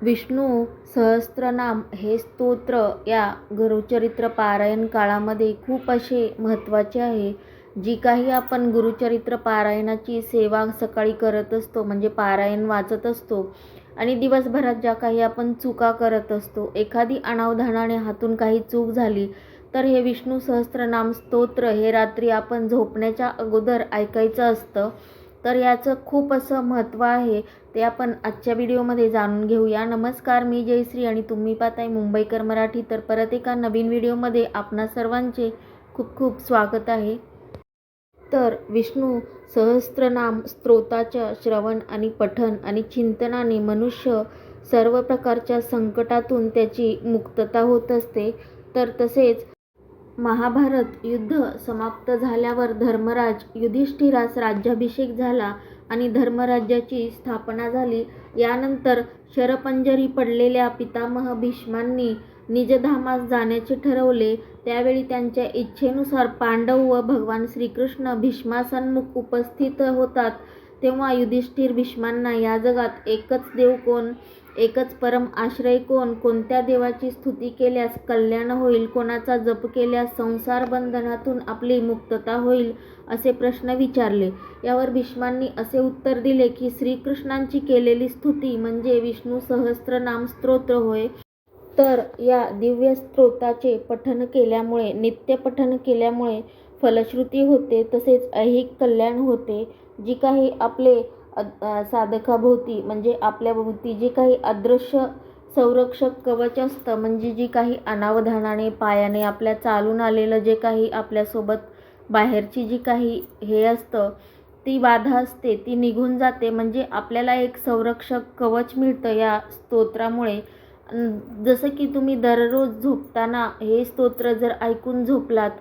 विष्णू सहस्त्रनाम हे स्तोत्र या गुरुचरित्र पारायण काळामध्ये खूप असे महत्त्वाचे आहे. जी काही आपण गुरुचरित्र पारायणाची सेवा सकाळी करत असतो, म्हणजे पारायण वाचत असतो आणि दिवसभरात ज्या काही आपण चुका करत असतो, एखादी अनावधानाने हातून काही चूक झाली तर हे विष्णू सहस्त्रनाम स्तोत्र हे रात्री आपण झोपण्याच्या अगोदर ऐकायचं असतं. तर याचं खूप असं महत्त्व आहे, ते आपण आजच्या व्हिडिओमध्ये जाणून घेऊया. नमस्कार, मी जयश्री आणि तुम्ही पाहताय मुंबईकर मराठी. तर परत एका नवीन व्हिडिओमध्ये आपणा सर्वांचे खूप खूप स्वागत आहे. तर विष्णू सहस्त्रनाम स्तोत्राच्या श्रवण आणि पठण आणि चिंतनाने मनुष्य सर्व प्रकारच्या संकटातून त्याची मुक्तता होत असते. तर तसेच महाभारत युद्ध समाप्त झाल्यावर धर्मराज युधिष्ठिरास राज्याभिषेक झाला आणि धर्मराज्याची स्थापना झाली. यानंतर शरपंजरी पडलेल्या पितामह भीष्मांनी निजधामास जाण्याचे ठरवले. त्यावेळी त्यांच्या इच्छेनुसार पांडव व भगवान श्रीकृष्ण भीष्मासन्मुख उपस्थित होतात. तेव्हा युधिष्ठिर भीष्मांना या जगात एकच देव कोण, एकच परम आश्रय कोण, कोणत्या देवाची स्तुती केल्यास कल्याण होईल, कोणाचा जप केल्यास संसार बंधनातून आपली मुक्तता होईल, असे प्रश्न विचारले. यावर भीष्मांनी असे उत्तर दिले की श्रीकृष्णांची केलेली स्तुती म्हणजे विष्णू सहस्त्रनाम स्तोत्र होय. तर या दिव्य स्तोत्राचे पठण केल्यामुळे, नित्य पठण केल्यामुळे फलश्रुती होते, तसेच ऐहिक कल्याण होते. जी काही आपले साधकाभोवती म्हणजे आपल्या भोवती जे काही अदृश्य संरक्षक कवच असतं, म्हणजे जी काही अनावधानाने पायाने आपल्या चालून आलेलं जे काही आपल्यासोबत बाहेरची जी काही हे असतं, ती बाधा असते, ती निघून जाते. म्हणजे आपल्याला एक संरक्षक कवच मिळतं या स्तोत्रामुळे. जसं की तुम्ही दररोज झोपताना हे स्तोत्र जर ऐकून झोपलात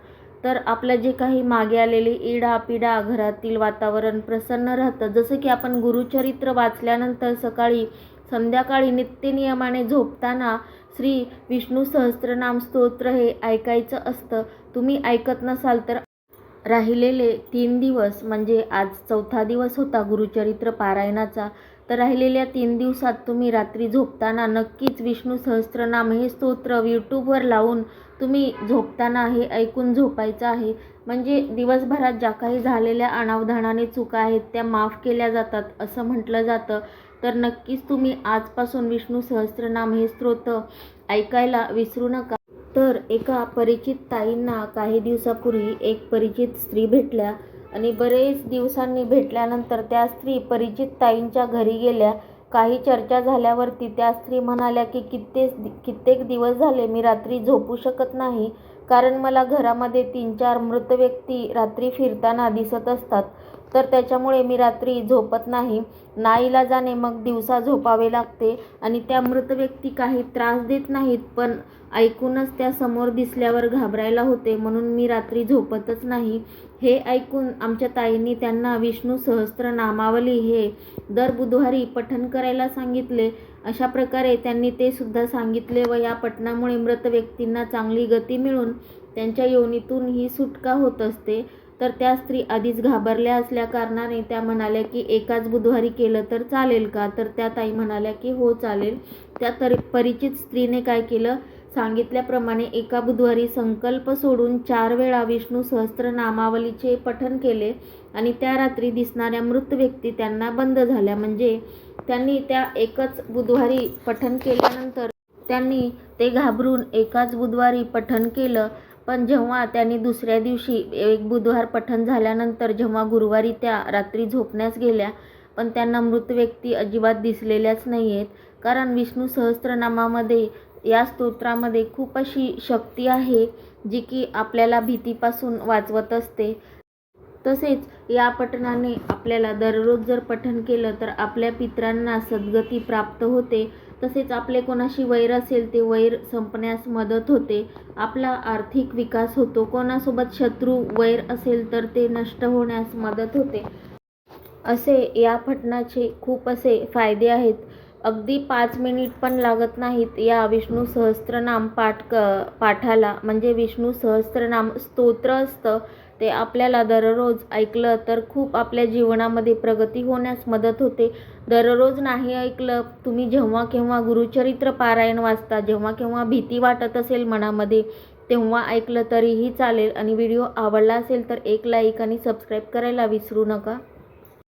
तर आपलं जे काही मागे आलेली इडापिडा, घरातील वातावरण प्रसन्न राहतं. जसं की आपण गुरुचरित्र वाचल्यानंतर सकाळी संध्याकाळी नित्यनियमाने झोपताना श्री विष्णू सहस्त्रनाम स्तोत्र हे ऐकायचं असतं. तुम्ही ऐकत नसाल तर राहिलेले 3 दिवस, म्हणजे आज 4था दिवस होता गुरुचरित्र पारायणाचा, तर राहिलेल्या 3 दिवसात तुम्ही रात्री झोपताना नक्कीच विष्णू सहस्त्रनाम हे स्तोत्र यूट्यूबवर लावून तुम्ही झोपताना हे ऐकून झोपायचं आहे. म्हणजे दिवसभरात ज्या काही झालेल्या अनावधानाने चुका आहेत त्या माफ केल्या जातात असं म्हटलं जातं. तर नक्कीच तुम्ही आजपासून विष्णू सहस्त्रनाम हे स्तोत्र ऐकायला विसरू नका. तर एका परिचित ताईंना काही दिवसापूर्वी एक परिचित स्त्री भेटल्या आणि बरेच दिवसांनी भेटल्यानंतर त्या स्त्री परिचित ताईंच्या घरी गेल्या. काही चर्चा झाल्यावरती त्या स्त्री म्हणाल्या की कित्येक दिवस झाले मी रात्री झोपू शकत नाही, कारण मला घरामध्ये 3-4 मृत व्यक्ती रात्री फिरताना दिसत असतात. तर त्याच्यामुळे मी रात्री झोपत नाही. नाईलाजाने मग दिवसा झोपावे लागते आणि त्या मृत व्यक्ती काही त्रास देत नाहीत, पण ऐकूनच त्या समोर दिसल्यावर घाबरायला होते, म्हणून मी रात्री झोपतच नाही. हे ऐकून आमच्या ताईंनी त्यांना विष्णू सहस्त्रनामावली हे दर बुधवारी पठण करायला सांगितले. अशा प्रकारे त्यांनी ते सुद्धा सांगितले व या पठणामुळे मृत व्यक्तींना चांगली गती मिळून त्यांच्या योनीतून ही सुटका होत असते. तर त्या स्त्री आधीच घाबरल्या असल्या कारणाने त्या म्हणाल्या की एकाच बुधवारी केलं तर चालेल का? तर त्या ताई म्हणाल्या की हो चालेल. त्या परिचित स्त्रीने काय केलं, सांगितल्याप्रमाणे एका बुधवारी संकल्प सोडून 4 वेळा विष्णू सहस्त्रनामावलीचे पठण केले आणि त्या रात्री दिसणाऱ्या मृत व्यक्ती त्यांना बंद झाल्या. म्हणजे त्यांनी त्या एकच बुधवारी पठण केल्यानंतर त्यांनी ते घाबरून एकाच बुधवारी पठण केलं. पण जेव्हा त्यांनी दुसऱ्या दिवशी एक बुधवार पठण झाल्यानंतर जेव्हा गुरुवारी त्या रात्री झोपण्यास गेल्या, पण त्यांना मृत व्यक्ती अजिबात दिसलेल्याच नाही आहेत. कारण विष्णू सहस्त्रनामामध्ये, या स्तोत्रामध्ये खूप अशी शक्ती आहे जी की आपल्याला भीतीपासून वाचवत असते. तसेच या पठणाने आपल्याला दररोज जर पठण केलं तर आपल्या पितरांना सद्गती प्राप्त होते. तसेच आपले कोणाशी वैर असेल ते वैर संपण्यास मदत होते. आपला आर्थिक विकास होतो. कोणासोबत शत्रू वैर असेल तर ते नष्ट होण्यास मदत होते. असे या पठणाचे खूप असे फायदे आहेत. अगदी 5 मिनिट पण लागत नाहीत या विष्णू सहस्त्रनाम पाठाला. म्हणजे विष्णू सहस्त्रनाम स्तोत्र असतं ते आपल्याला दररोज ऐकलं तर खूप आपल्या जीवनामध्ये प्रगती होण्यास मदत होते. दररोज नाही ऐकलं, तुम्ही जेव्हा केव्हा गुरुचरित्र पारायण वाचता, जेव्हा केव्हा भीती वाटत असेल मनामध्ये, तेव्हा ऐकलं तरीही चालेल. आणि व्हिडिओ आवडला असेल तर एक लाईक आणि सबस्क्राईब करायला विसरू नका.